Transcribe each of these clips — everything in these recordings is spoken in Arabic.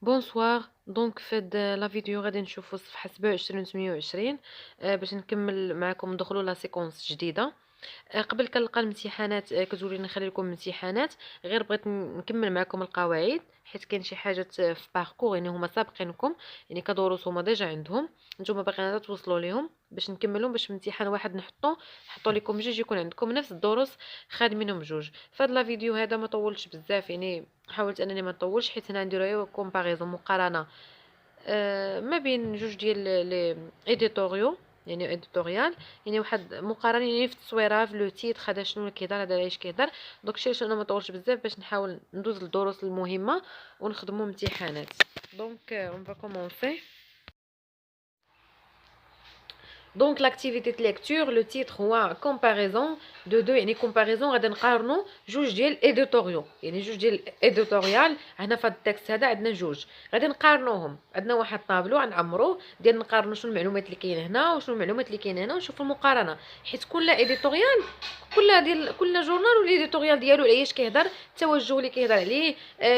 بونسوار. دونك في هاد لا فيديو غادي نشوفو الصفحة 27 28 باش نكمل معكم ندخلو لا سيكونس جديدة. قبل كنلقى الامتحانات، كتولي نخلي لكم الامتحانات. غير بغيت نكمل معكم القواعد حيت كاين شي حاجات في باركور، يعني هما سابقينكم، يعني كدروس هما ديجا عندهم، نتوما باغيين توصلوا ليهم باش نكملهم، باش في امتحان واحد نحطو لكم جوج يكون عندكم نفس الدروس خادمينهم جوج. فهاد لا فيديو هذا ما طولش بزاف، يعني حاولت انني ما نطولش حيت هنا نديرو غير كومباريزون، مقارنه ما بين جوج ديال لي ايديتوريو، يعني اديتوريال، يعني واحد مقارنه يعني في التصويره في لو تيتر هذا شنو اللي كيهضر، هذا علاش كيهضر. دوك الشيء انا ما طولش بزاف باش نحاول ندوز للدروس المهمه ونخدموا امتحانات. دونك اون فا كومونسي. دونك لاكتيفيتي د ليكتور لو تيتر هو كومباريزون دو يعني كومباريزون غادي نقارنوا جوج ديال ايديتوريو، يعني جوج ديال ايديتوريال. هنا في هذا التكست هذا عندنا جوج غادي نقارنوهم، عندنا واحد طابلو غنعمروه ديال نقارنوا شنو المعلومات اللي كاينه هنا وشنو المعلومات اللي كاينه هنا ونشوفوا المقارنه. حيت كل ايديتوريال، كل جورنال والايديتوريال ديالو على ايش كيهضر، التوجه اللي كيهضر عليه،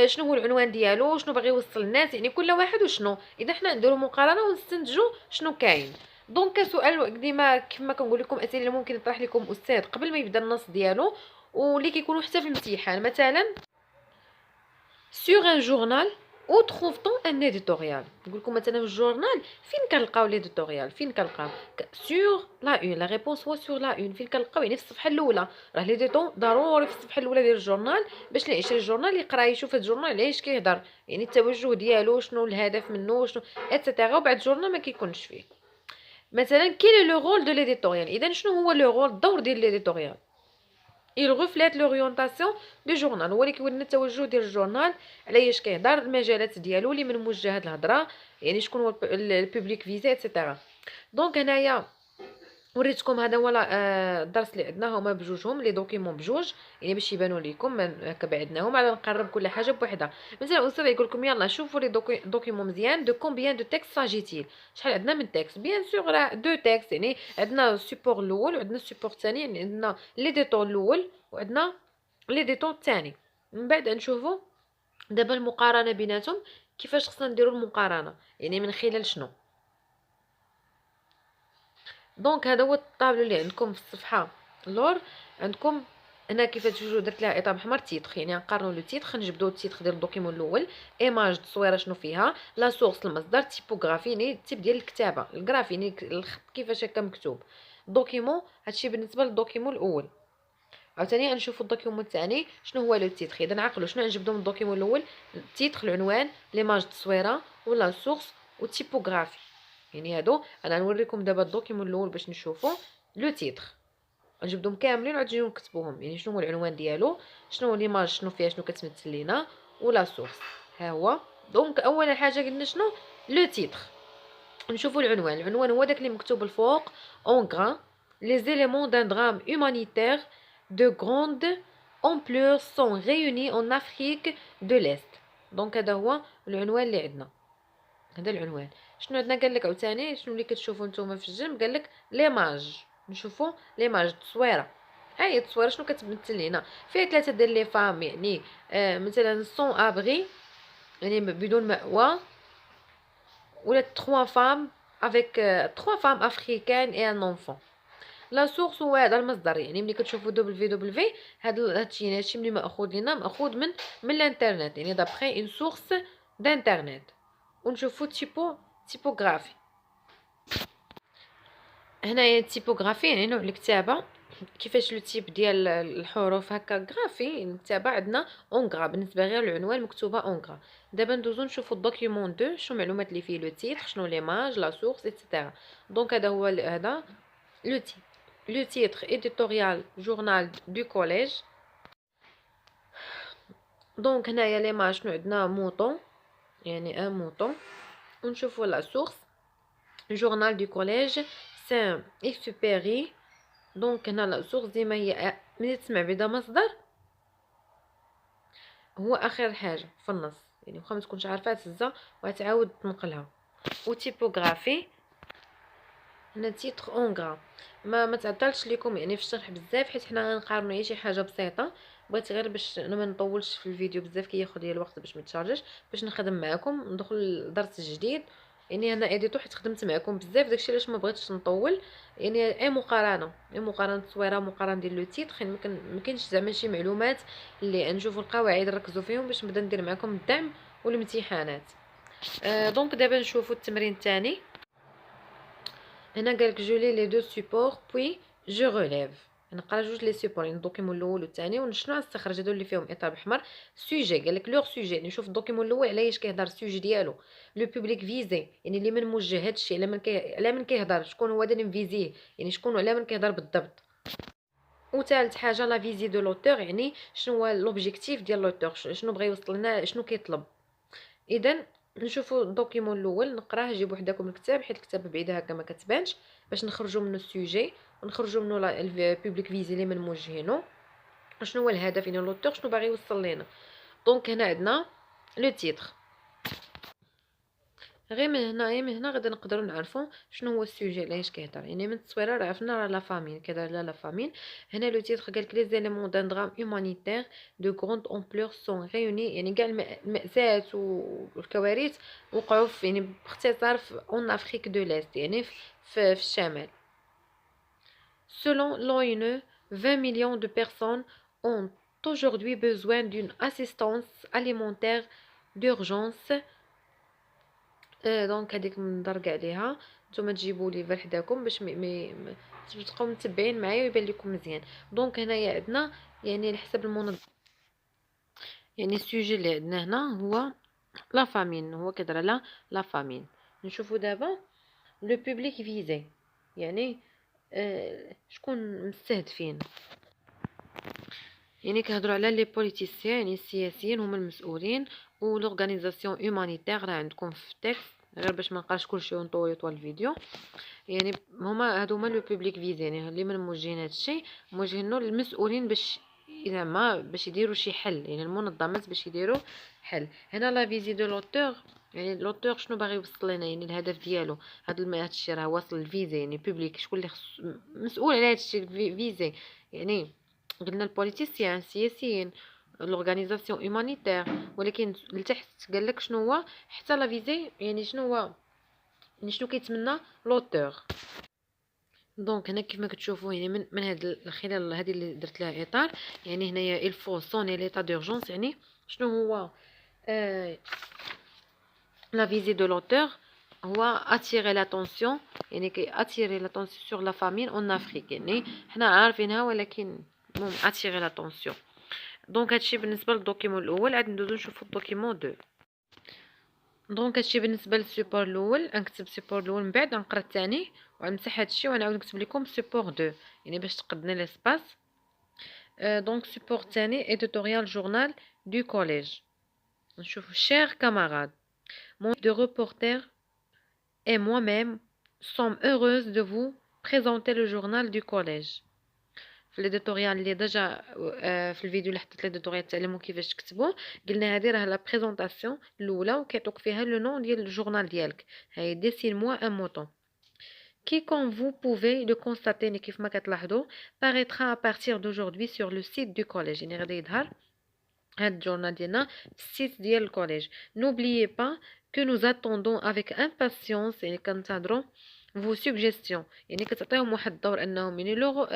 شنو هو العنوان ديالو، شنو باغي يوصل للناس، يعني كل واحد وشنو. اذا حنا نديروا مقارنه ونستنتجوا شنو كاين. دونك سؤال ديما كما كنقول لكم، اسئله اللي ممكن يطرح لكم استاذ قبل ما يبدا النص ديالو، واللي كيكونوا حتى في الامتحان. مثلا sur un journal où trouve-t-on un éditorial. نقول لكم مثلا في الجورنال فين كنلقاو ليديتوريال، فين كنلقاو sur la une. la réponse هو sur la une، فين كنلقاو يعني في الصفحه الاولى. راه ليديتون ضروري في الصفحه الاولى ديال الجورنال باش اللي يشري الجورنال يقرا يشوف هذا الجورنال علاش كيهضر، يعني التوجه ديالو شنو الهدف منه شنو اتسيتيرا. وبعد الجورنال ما كيكونش فيه مثلا كاين لو رول دو ليديتوريال. اذا شنو هو لو رول، الدور ديال ليديتوريال؟ il reflète l'orientation du journal، هو اللي كيورينا التوجه ديال الجورنال، على ايش كيهضر، المجالات ديالو اللي من موجهه هاد الهضره، يعني شكون هو البوبليك فيزي اتسيتيرا. دونك هنايا وريتكم هذا هو الدرس اللي عندنا، هما بجوجهم لي دوكيمون بجوج، يعني باش يبانوا لكم هكا بعدناهم على نقرب كل حاجه بوحدها. مثلا الاستاذ يقول لكم يلا شوفوا لي دوكيمون مزيان، دو كومبيان دو تكست ساجيتيل، شحال عندنا من تكست. بيان سور راه دو تكست، يعني عندنا السيبور الاول وعندنا السيبور الثاني، يعني عندنا لي ديتون الاول وعندنا لي ديتون الثاني. من بعد نشوفوا دابا المقارنه بيناتهم، كيفاش خصنا نديروا المقارنه، يعني من خلال شنو. دونك هذا هو الطابلو اللي عندكم في الصفحه اللور. عندكم هنا كيفاش تجوجو درت لها اطار احمر تيتر، يعني نقارنوا لو تيتر، نجبدوا التيتر ديال الدوكيمون الاول، ايماج التصويره شنو فيها، لا سورس المصدر، تيبوغرافي يعني التيب ديال الكتابه، الجراف يعني الخط كيفاش هكا مكتوب، دوكيمون هادشي بالنسبه للدوكيمون الاول. عاوتاني غنشوفوا الدوكيمون الثاني شنو هو لو تيتر. اذا نعقلوا شنو نجبدوا من الدوكيمون الاول، التيتر العنوان، ليماج التصويره ولا سورس والتيبوغرافي. يعني هادو انا نوريكم دابا الدوكيمون الاول باش نشوفوا لو تيتر، نجبدهم كاملين وعاد نجيو نكتبوهم، يعني شنو هو العنوان ديالو، شنو هو ليماج شنو فيها شنو كتمثل لينا، ولا سورس. ها هو. دونك اول حاجه قلنا شنو لو تيتر. نشوفوا العنوان هو داك اللي مكتوب الفوق اون غران: les éléments d'un drame humanitaire de grande ampleur sont réunis en Afrique de l'Est. دونك هذا هو العنوان اللي عندنا، هذا العنوان. شنو عندنا قال لك عاوتاني شنو اللي كتشوفوا نتوما في الجنب، قال لك ليماج، نشوفوا ليماج التصويره. هاي التصويره شنو كتمثل لينا، فيها ثلاثه ديال لي فام، يعني مثلا سون ابري يعني بدون مأوى، ولا 3 femmes avec 3 femmes africaines et un enfant. لا سورس هو هذا المصدر، يعني ملي كتشوفوا www هادشي ملي ماخوذ لينا ماخوذ من الانترنت، يعني دابخي اون سورس دانترنت. ونشوفوا تيبوغرافي. هنايا التيبوغرافي يعني نوع الكتابه، كيفاش لو تيب ديال الحروف هكا غرافي الكتابه عندنا اونغرا، بالنسبه غير العنوان مكتوبه اونغرا. دابا ندوزو نشوفو الدوكيومون 2 شنو المعلومات اللي فيه، لو تيتر شنو ليماج لا سورس ايتترا. دونك هذا هو هذا لو تيتر. لو تيتر éditorial journal du collège. دونك هنايا ليماج شنو عندنا موطون، يعني ان موطون. ونشوفو لا سورس journal du collège سان اكسوبيري. دونك هنا لا سورس ديما هي ملي تسمع بدا مصدر هو اخر حاجه في النص، يعني واخا ما تكونش عارفه تهزها وتعاود تنقلها. وتيبوغرافي هنا تيتر اونغرا. ما تعطلش لكم يعني في الشرح بزاف، حيت حنا غنقارنوا هي شي حاجه بسيطه، بغيت غير باش انا ما نطولش في الفيديو بزاف كياخذ ليا الوقت باش ما تشارجش، باش نخدم معكم ندخل لدرس جديد. يعني انا اديتو حيت خدمت معكم بزاف، داكشي علاش ما بغيتش نطول. يعني مقارنه التصويره، مقارنه ديال لو تيتر، يعني ما كاينش زعما شي معلومات اللي نشوفوا القواعد نركزوا فيهم باش نبدا ندير معكم الدعم والامتحانات. دونك دابا نشوفوا التمرين الثاني. هنا قالك جو لي دو سيبور بوي جو ريليف. نقرا جوج لي سيبور، يعني الدوكيمون الاول والثاني، ونشنو نستخرج هادو اللي فيهم اطار بحمر. سوجي قالك لوغ سوجي، يعني نشوف الدوكيمون الاول على ايش كيهضر، السوجي ديالو. لو بوبليك فيزي، يعني اللي من موجه هادشي، على من كيهضر، شكون هو اللي مفيزيه، يعني شكون على من كيهضر بالضبط. وثالث حاجه لا فيزي دو لوتور، يعني شنو هو لوبجيكتيف ديال لوتور، شنو بغى يوصل لنا، شنو كيطلب. اذا نشوفوا الدوكيمون الاول، نقراه. جيبوا حداكم الكتاب حيت الكتاب بعيده هكا ما كتبانش، باش نخرجوا منه السوجي ونخرجوا منه البوبليك فيزي اللي من موجهينه، شنو هو الهدف، يعني لوتور شنو باغي يوصل لنا. دونك هنا عندنا لو تيتر. غير من هنا غادي نقدروا نعرفوا شنو هو السوجي اللي اش كيهضر. يعني من التصويره راه عرفنا راه لا فامين كيهضر على لا فامين. هنا لو تيتر قالك لي زيليمون دان درام هومانيتير دو غروند امبلور سون ريوني، يعني كاع المأساة والكوارث وقعوا في، يعني باختصار في اون افريك دو ليست، يعني في الشمال. Selon l'ONU, 20 millions de personnes ont aujourd'hui besoin d'une assistance alimentaire d'urgence. دونك هذيك مندرق عليها، نتوما تجيبوا لي حداكم باش تبقاو متبعين معايا ويبان لكم مزيان. دونك هنايا عندنا يعني حسب المنظمه، يعني السوجي اللي عندنا هنا هو لا فامين، هو كيهضر على لا فامين. نشوفوا دابا لو بوبليك فيزي، يعني شكون مستهدفين. يعني كيهضروا على لي بوليتيسيان، يعني السياسيين هما المسؤولين، و لورغانيزاسيون هومانيتير راه عندكم في التكست، غير باش ما نقراش كلشي ونطول طوال الفيديو. يعني هادو لو بوبليك فيزي، يعني اللي من موجهين هادشي، موجهينو للمسؤولين باش زعما باش يديروا شي حل، يعني المنظمات باش يديروا حل. هنا لا فيزي دو لوتور، يعني لوتور شنو باغي يوصل لنا، يعني الهدف ديالو. هادشي راه واصل الفيزي، يعني بوبليك شكون اللي مسؤول على هادشي فيزي. يعني قلنا البوليتيسيان السياسيين، لورغانيزاسيون هومانيتير، ولكن لتحت قال لك شنو هو حتى لا فيزي، يعني شنو هو، يعني شنو كيتمنى لوتور. دونك هنا كيف ما كتشوفوا، يعني من هاد الخلال هذه اللي درت لها اطار، يعني هنايا il faut sonner l'état d'urgence، يعني شنو هو لا فيزي دو لوتور، هو attirer l'attention، يعني كي attirer l'attention sur la famine en Afrique، يعني حنا عارفينها ولكن المهم attirer l'attention. دونك هادشي بالنسبه للدوكيمون الاول. عاد ندوزو نشوفو الدوكيمون 2. دونك هادشي بالنسبه للسيبور الاول، نكتب سيبور الاول من بعد نقرا الثاني ونمسح هادشي ونعاود نكتب لكم سيبور 2، يعني باش تقدنا ليسباس. دونك سيبور الثاني éditorial journal du collège. نشوفو chers camarades, mon de reporter et moi-même sommes heureuses de vous présenter le journal du collège. في ليديتوريال اللي ديجا في الفيديو اللي حطيت ليديتوريال تعلموا كيفاش تكتبوا، قلنا هذه راه لا بريزونطاسيون الاولى وكيعطوك فيها لو نون ديال الجورنال ديالك. هاي ديسين موا ان موطون qui, comme vous pouvez le constater, كيف ما كتلاحظوا, paraîtra à partir d'aujourd'hui sur le site du collège. يعني غادي يظهر هاد الجورنال ديالنا في السيت ديال الكوليج. N'oubliez pas que nous attendons avec impatience، يعني كنتظروا vos suggestions، يعني كتعطيهم واحد الدور انهم يعني لوغ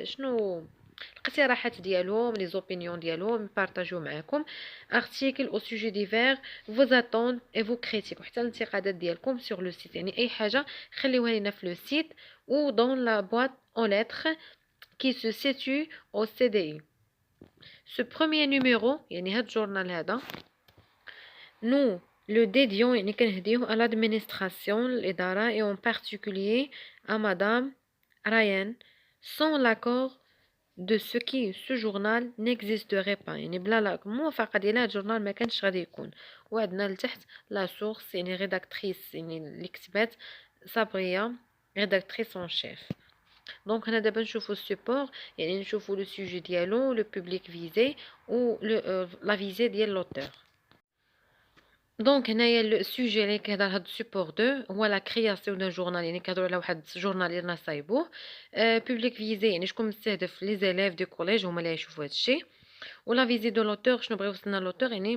شنو الاقتراحات ديالهم، لي زوبينيون ديالهم يبارطاجيو معاكم. ارتيكل او سوجي ديفير فوز اتوند اي فو كريتيك، وحتى الانتقادات ديالكم سور لو سيت، يعني اي حاجه خليوها لينا في لو سيت ou dans la boîte aux lettres qui se situe au CDI. Ce premier numéro، يعني هاد الجورنال هذا، nous le dédions، يعني كنهديوه à l'administration الإدارة، et en particulier à madame Ryan. Sans l'accord de ce journal n'existerait pas، يعني بلا الموافقة ديال هاد الجورنال ما كانش غادي يكون. وعندنا لتحت لا سورس، يعني ريداكتريس، يعني اللي كتبات صابرية، ريداكتريس اون شيف. دونك هنا دابا نشوفو السيبور، يعني نشوفو لو سوجي ديالو، لو بوبليك فيزي و لا فيزي ديال لوتور. دونك هنايا لو سوجي اللي كيهضر هاد السيبور 2 هو لا كرياسيون دان جورنال، يعني كيهضروا على واحد الجورنال اللي صايبوه. بوبليك فيزي يعني شكون مستهدف، لي زيليف دو كوليج هما اللي يشوفوا هادشي. ولا فيزيت دو لوتور شنو بغا يوصلنا لوتور، يعني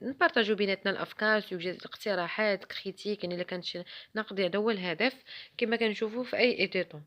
نبارطاجيو بيناتنا الافكار، اقتراحات، كريتيك، يعني الا كانت شي نقد، هذا هو الهدف كما كنشوفوا في اي ايديتون.